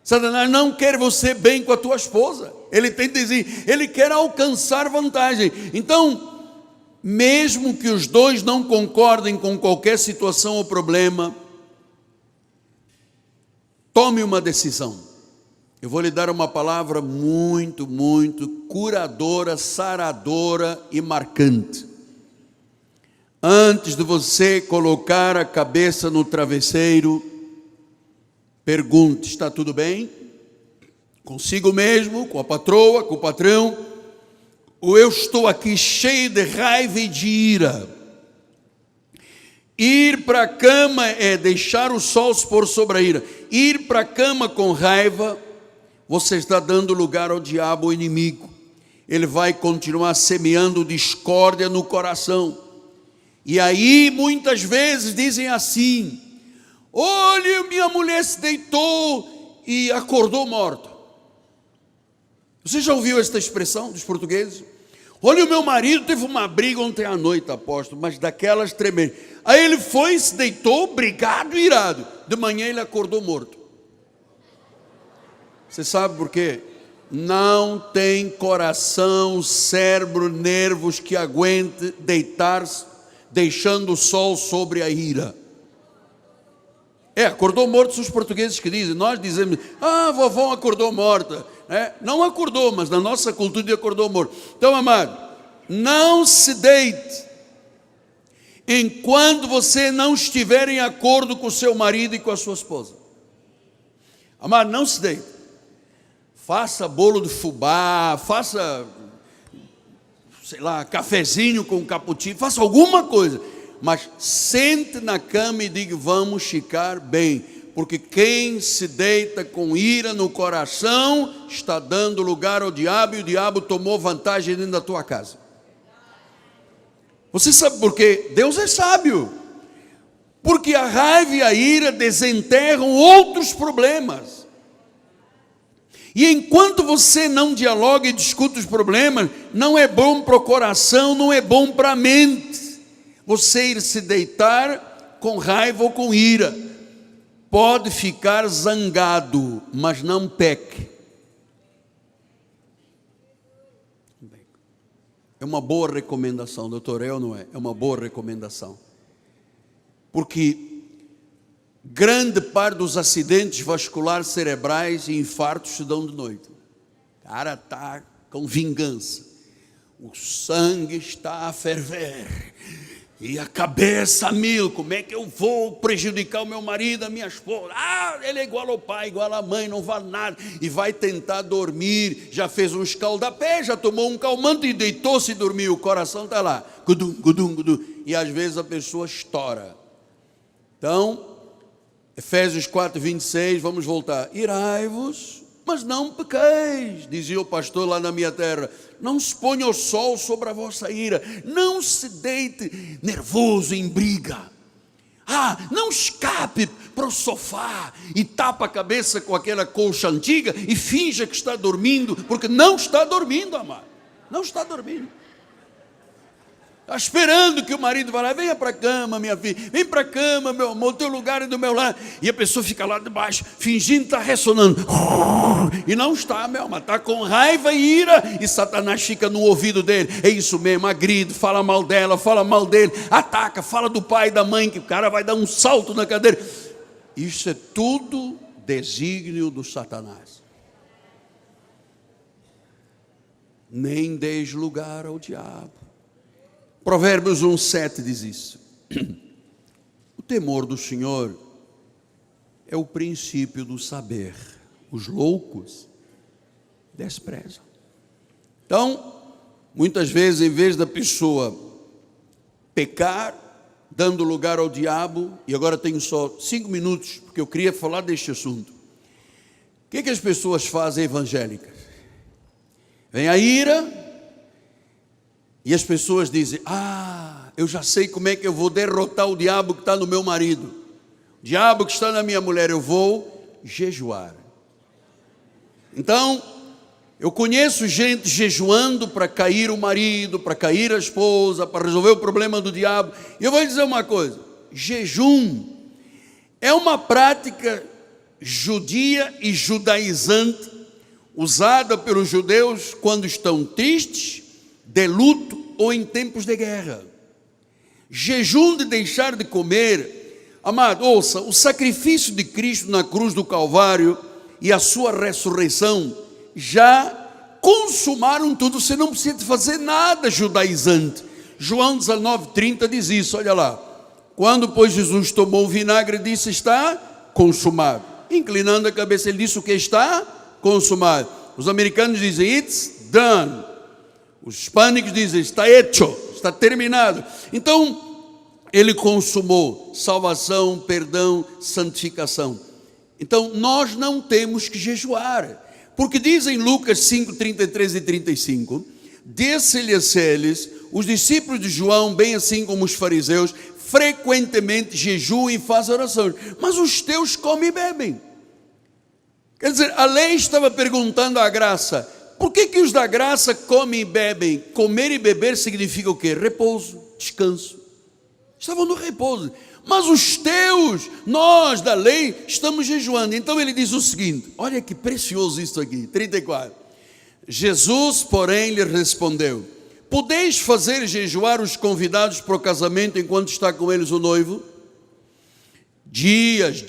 Satanás não quer você bem com a tua esposa. Ele tem desígnio, ele quer alcançar vantagem. Então, mesmo que os dois não concordem com qualquer situação ou problema, tome uma decisão. Eu vou lhe dar uma palavra muito, muito curadora, saradora e marcante. Antes de você colocar a cabeça no travesseiro, pergunte: está tudo bem? Consigo mesmo, com a patroa, com o patrão? Ou eu estou aqui cheio de raiva e de ira? Ir para a cama é deixar o sol se pôr sobre a ira. Ir para a cama com raiva, você está dando lugar ao diabo, ao inimigo. Ele vai continuar semeando discórdia no coração. E aí muitas vezes dizem assim: olha, minha mulher se deitou e acordou morta. Você já ouviu esta expressão dos portugueses? Olha, o meu marido teve uma briga ontem à noite, apóstolo, mas daquelas tremendas. Aí ele foi, se deitou, brigado e irado. De manhã ele acordou morto. Você sabe por quê? Não tem coração, cérebro, nervos que aguente deitar-se, deixando o sol sobre a ira. Acordou morto são os portugueses que dizem. Nós dizemos: ah, vovó acordou morta. Não acordou, mas na nossa cultura acordou morto. Então, amado, não se deite enquanto você não estiver em acordo com o seu marido e com a sua esposa. Amado, não se deite. Faça bolo de fubá, faça, sei lá, cafezinho com cappuccino, faça alguma coisa, mas sente na cama e diga: vamos ficar bem, porque quem se deita com ira no coração está dando lugar ao diabo, e o diabo tomou vantagem dentro da tua casa. Você sabe por quê? Deus é sábio, porque a raiva e a ira desenterram outros problemas. E enquanto você não dialoga e discute os problemas, não é bom para o coração, não é bom para a mente. Você ir se deitar com raiva ou com ira. Pode ficar zangado, mas não peque. É uma boa recomendação, doutor, não é? É uma boa recomendação. Porque grande parte dos acidentes vasculares cerebrais e infartos se dão de noite. O cara está com vingança. O sangue está a ferver. E a cabeça a mil. Como é que eu vou prejudicar o meu marido, a minha esposa? Ah, ele é igual ao pai, igual à mãe, não vale nada. E vai tentar dormir. Já fez um escaldapé, já tomou um calmante e deitou-se e dormiu. O coração está lá. Gudum, gudum, gudum. E às vezes a pessoa estoura. Então, Efésios 4, 26, vamos voltar. Irai-vos, mas não pequeis, dizia o pastor lá na minha terra. Não se ponha o sol sobre a vossa ira. Não se deite nervoso em briga. Não escape para o sofá e tapa a cabeça com aquela colcha antiga e finja que está dormindo, porque não está dormindo, amado. Não está dormindo. Está esperando que o marido vá lá: venha para a cama, minha filha, vem para a cama, meu amor, o teu lugar é do meu lado. E a pessoa fica lá debaixo, fingindo que está ressonando. E não está, meu amor, está com raiva e ira. E Satanás fica no ouvido dele: é isso mesmo, agride, fala mal dela, fala mal dele, ataca, fala do pai e da mãe, que o cara vai dar um salto na cadeira. Isso é tudo desígnio do Satanás. nem deis lugar ao diabo. Provérbios 1:7 diz isso. O temor do Senhor é o princípio do saber. Os loucos desprezam. Então, muitas vezes, em vez da pessoa pecar, dando lugar ao diabo, e agora tenho só 5 minutos, porque eu queria falar deste assunto. O que as pessoas fazem evangélicas? Vem a ira, e as pessoas dizem: eu já sei como é que eu vou derrotar o diabo que está no meu marido, o diabo que está na minha mulher, eu vou jejuar. Então, eu conheço gente jejuando para cair o marido, para cair a esposa, para resolver o problema do diabo. E eu vou lhe dizer uma coisa: jejum é uma prática judia e judaizante, usada pelos judeus quando estão tristes, de luto ou em tempos de guerra. Jejum de deixar de comer. Amado, ouça, o sacrifício de Cristo na cruz do Calvário e a sua ressurreição já consumaram tudo. Você não precisa fazer nada judaizante. João 19:30 diz isso, olha lá. Quando, pois, Jesus tomou o vinagre, disse: está consumado. Inclinando a cabeça, ele disse: o que está consumado. Os americanos dizem: it's done. Os hispânicos dizem: está hecho, está terminado. Então, ele consumou salvação, perdão, santificação. Então, nós não temos que jejuar, porque dizem Lucas 5:33 e 35, disse-lhes eles, os discípulos de João, bem assim como os fariseus, frequentemente jejuam e fazem orações, mas os teus comem e bebem. Quer dizer, a lei estava perguntando à graça: por que os da graça comem e bebem? Comer e beber significa o quê? Repouso, descanso. Estavam no repouso. Mas os teus, nós da lei, estamos jejuando. Então ele diz o seguinte, olha que precioso isso aqui, 34. Jesus, porém, lhe respondeu: podeis fazer jejuar os convidados para o casamento enquanto está com eles o noivo? Dias,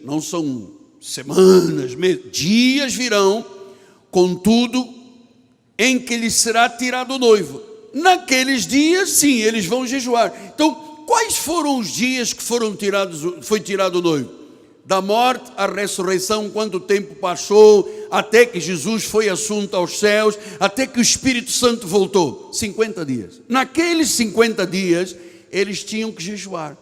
não são semanas, meses, dias virão, contudo, em que lhes será tirado o noivo. Naqueles dias, sim, eles vão jejuar. Então, quais foram os dias que foi tirado o noivo? Da morte à ressurreição, quanto tempo passou, até que Jesus foi assunto aos céus, até que o Espírito Santo voltou? 50 dias. Naqueles 50 dias, eles tinham que jejuar.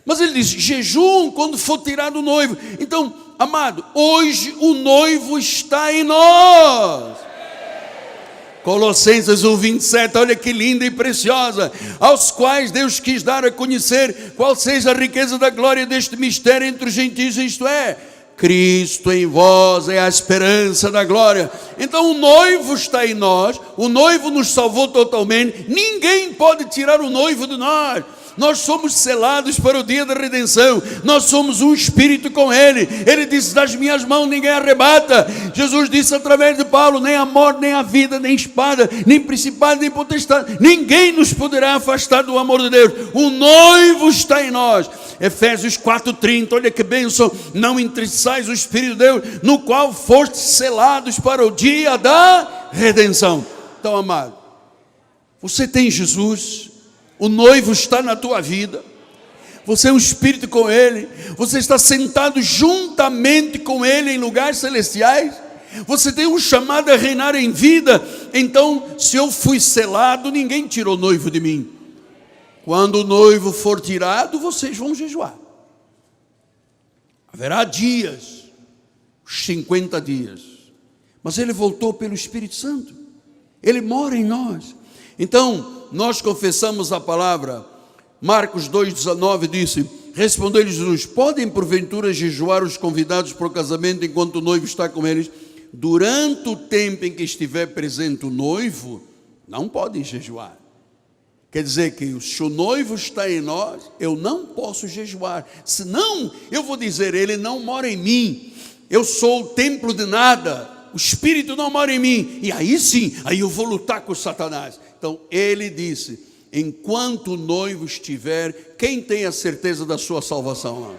Mas ele diz: jejum quando for tirado o noivo. Então, amado, hoje o noivo está em nós. Colossenses 1:27, olha que linda e preciosa. Aos quais Deus quis dar a conhecer qual seja a riqueza da glória deste mistério entre os gentios, isto é, Cristo em vós é a esperança da glória. Então o noivo está em nós, o noivo nos salvou totalmente, ninguém pode tirar o noivo de nós. Nós somos selados para o dia da redenção, nós somos um espírito com Ele. Ele disse: das minhas mãos ninguém arrebata. Jesus disse através de Paulo: nem a morte, nem a vida, nem espada, nem principado, nem potestade, ninguém nos poderá afastar do amor de Deus. O noivo está em nós. Efésios 4:30, olha que bênção: não entristeçais o Espírito de Deus, no qual fostes selados para o dia da redenção. Então, amado, você tem Jesus, o noivo está na tua vida, você é um espírito com Ele, você está sentado juntamente com Ele em lugares celestiais, você tem um chamado a reinar em vida. Então, se eu fui selado, ninguém tirou o noivo de mim. Quando o noivo for tirado, vocês vão jejuar. Haverá dias, 50 dias, mas Ele voltou pelo Espírito Santo, Ele mora em nós. Então, nós confessamos a palavra. Marcos 2:19 disse: respondeu-lhe Jesus: podem porventura jejuar os convidados para o casamento enquanto o noivo está com eles? Durante o tempo em que estiver presente o noivo, não podem jejuar. Quer dizer que se o noivo está em nós, eu não posso jejuar, senão eu vou dizer: ele não mora em mim, eu sou o templo de nada, o Espírito não mora em mim, e aí sim, aí eu vou lutar com Satanás. Então ele disse: enquanto o noivo estiver, quem tem a certeza da sua salvação lá?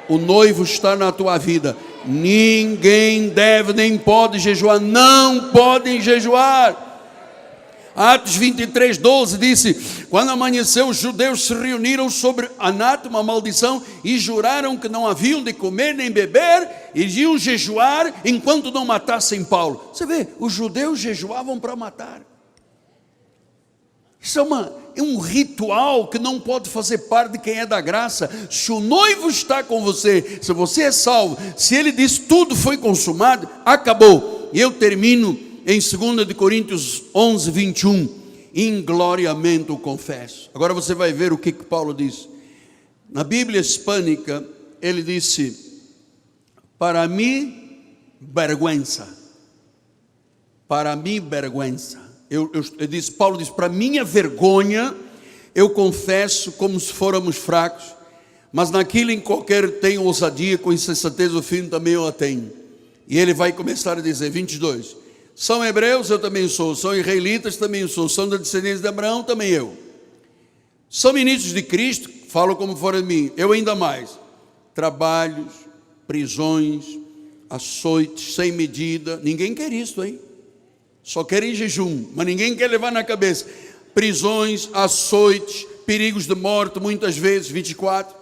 o noivo está na tua vida. Ninguém deve nem pode jejuar, não podem jejuar. Atos 23, 12 disse: quando amanheceu, os judeus se reuniram sobre anátema, maldição, e juraram que não haviam de comer nem beber, e iam jejuar enquanto não matassem Paulo. Você vê, os judeus jejuavam para matar. Isso é um ritual que não pode fazer parte de quem é da graça. Se o noivo está com você, se você é salvo, se ele diz tudo foi consumado, acabou. E eu termino em 2 Coríntios 11, 21, ingloriamente o confesso. Agora você vai ver o que Paulo diz. Na Bíblia hispânica, ele disse: para mim, vergüenza. Para mim, vergüenza. Paulo diz: para minha vergonha, eu confesso como se fôramos fracos, mas naquilo em qualquer tenho ousadia, com insensatez o fim também eu a tenho. E ele vai começar a dizer, 22, são hebreus, eu também sou, são israelitas, também sou, são da descendência de Abraão, também eu. São ministros de Cristo, falo como fora de mim, eu ainda mais. Trabalhos, prisões, açoites, sem medida, ninguém quer isso, hein? Só querem jejum, mas ninguém quer levar na cabeça. Prisões, açoites, perigos de morte, muitas vezes, 24,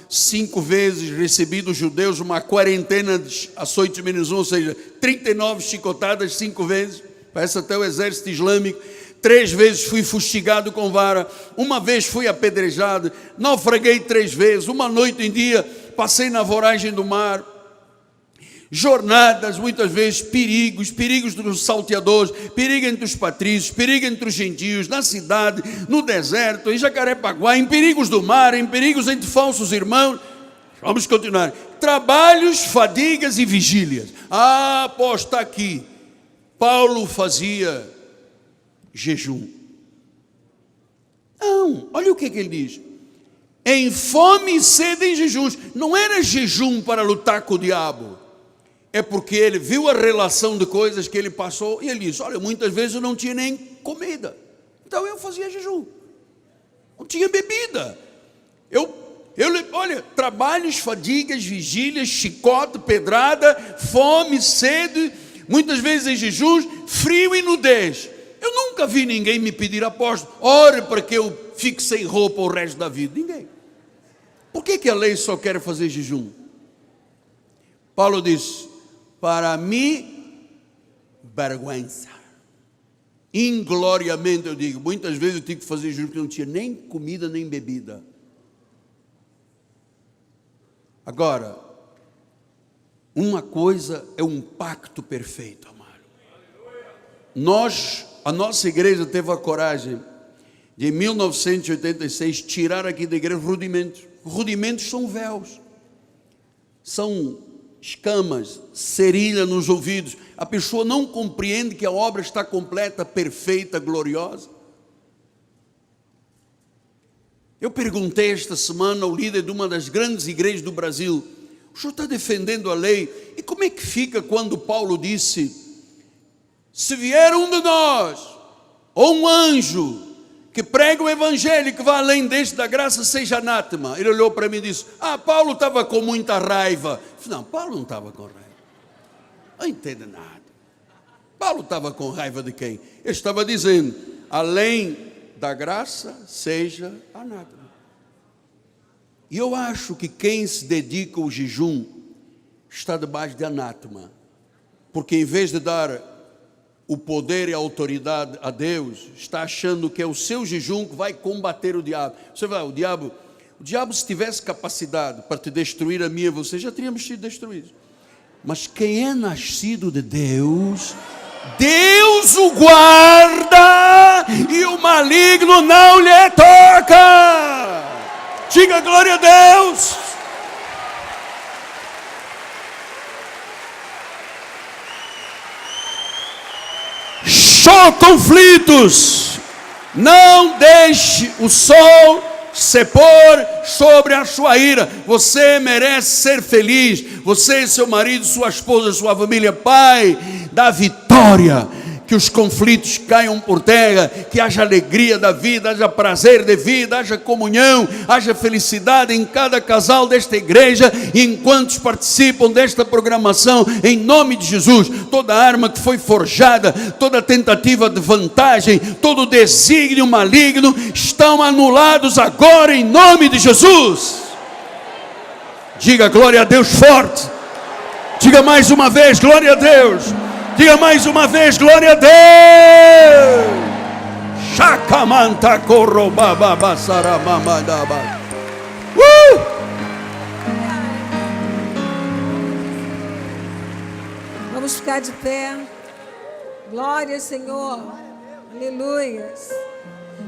5 vezes recebi dos judeus uma quarentena de açoites menos um, ou seja, 39 chicotadas 5 vezes, parece até o exército islâmico. 3 vezes fui fustigado com vara, 1 vez fui apedrejado, naufraguei 3 vezes, 1 noite em dia passei na voragem do mar. Jornadas, muitas vezes perigos dos salteadores, perigo entre os patrícios, perigo entre os gentios, na cidade, no deserto, em Jacarepaguá, em perigos do mar, em perigos entre falsos irmãos. Vamos continuar. Trabalhos, fadigas e vigílias. Está aqui. Paulo fazia jejum. Não, olha o que ele diz. Em fome e sede em jejuns. Não era jejum para lutar com o diabo. É porque ele viu a relação de coisas que ele passou e ele disse: olha, muitas vezes eu não tinha nem comida, então eu fazia jejum, não tinha bebida. Olha, trabalhos, fadigas, vigílias, chicote, pedrada, fome, sede, muitas vezes em jejuns, frio e nudez. Eu nunca vi ninguém me pedir: apóstolo, ore para que eu fique sem roupa o resto da vida. Ninguém. Por que a lei só quer fazer jejum? Paulo diz: para mim, vergüenza. Ingloriamente eu digo. Muitas vezes eu tive que fazer jejum porque não tinha nem comida nem bebida. Agora, uma coisa é um pacto perfeito, amado. A nossa igreja teve a coragem de, em 1986, tirar aqui da igreja rudimentos. Rudimentos são véus, são escamas, cerilha nos ouvidos. A pessoa não compreende que a obra está completa, perfeita, gloriosa. Eu perguntei esta semana ao líder de uma das grandes igrejas do Brasil: o senhor está defendendo a lei, e como é que fica quando Paulo disse: se vier um de nós, ou um anjo, que prega o evangelho que vai além deste da graça, seja anátema? Ele olhou para mim e disse: Paulo estava com muita raiva. Eu falei: não, Paulo não estava com raiva, não entende nada. Paulo estava com raiva de quem? Ele estava dizendo: além da graça, seja anátema. E eu acho que quem se dedica ao jejum está debaixo de anátema, porque em vez de dar o poder e a autoridade a Deus, está achando que é o seu jejum que vai combater o diabo. Você vai, o diabo se tivesse capacidade para te destruir a mim e você, já teríamos sido destruídos. Mas quem é nascido de Deus, Deus o guarda e o maligno não lhe toca. Diga glória a Deus. Só conflitos. Não deixe o sol se pôr sobre a sua ira. Você merece ser feliz. Você, seu marido, sua esposa, sua família. Pai, dá vitória. que os conflitos caiam por terra, que haja alegria da vida, haja prazer de vida, haja comunhão, haja felicidade em cada casal desta igreja, e enquanto participam desta programação, em nome de Jesus. Toda arma que foi forjada, toda tentativa de vantagem, todo desígnio maligno, estão anulados agora em nome de Jesus. Diga glória a Deus forte. Diga mais uma vez, glória a Deus. Diga mais uma vez, glória a Deus. Chacamanta corrobaba saramamadaba. Vamos ficar de pé. Glória, Senhor. Aleluias.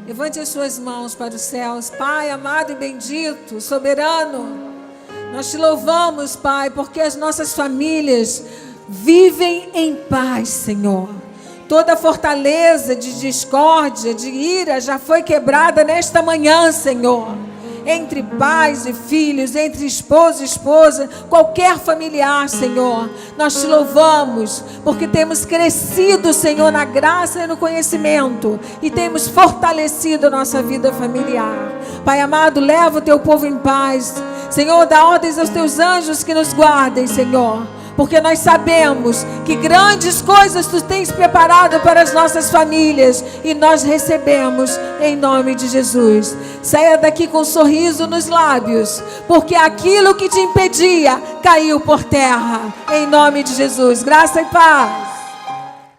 Levante as suas mãos para os céus. Pai amado e bendito, soberano, nós te louvamos, Pai, porque as nossas famílias vivem em paz, Senhor. Toda fortaleza de discórdia, de ira já foi quebrada nesta manhã, Senhor. Entre pais e filhos, entre esposo e esposa, qualquer familiar, Senhor. Nós te louvamos porque temos crescido, Senhor, na graça e no conhecimento, e temos fortalecido a nossa vida familiar. Pai amado, leva o teu povo em paz. Senhor, dá ordens aos teus anjos que nos guardem, Senhor, porque nós sabemos que grandes coisas tu tens preparado para as nossas famílias, e nós recebemos em nome de Jesus. Saia daqui com um sorriso nos lábios, porque aquilo que te impedia caiu por terra, em nome de Jesus. Graça e paz.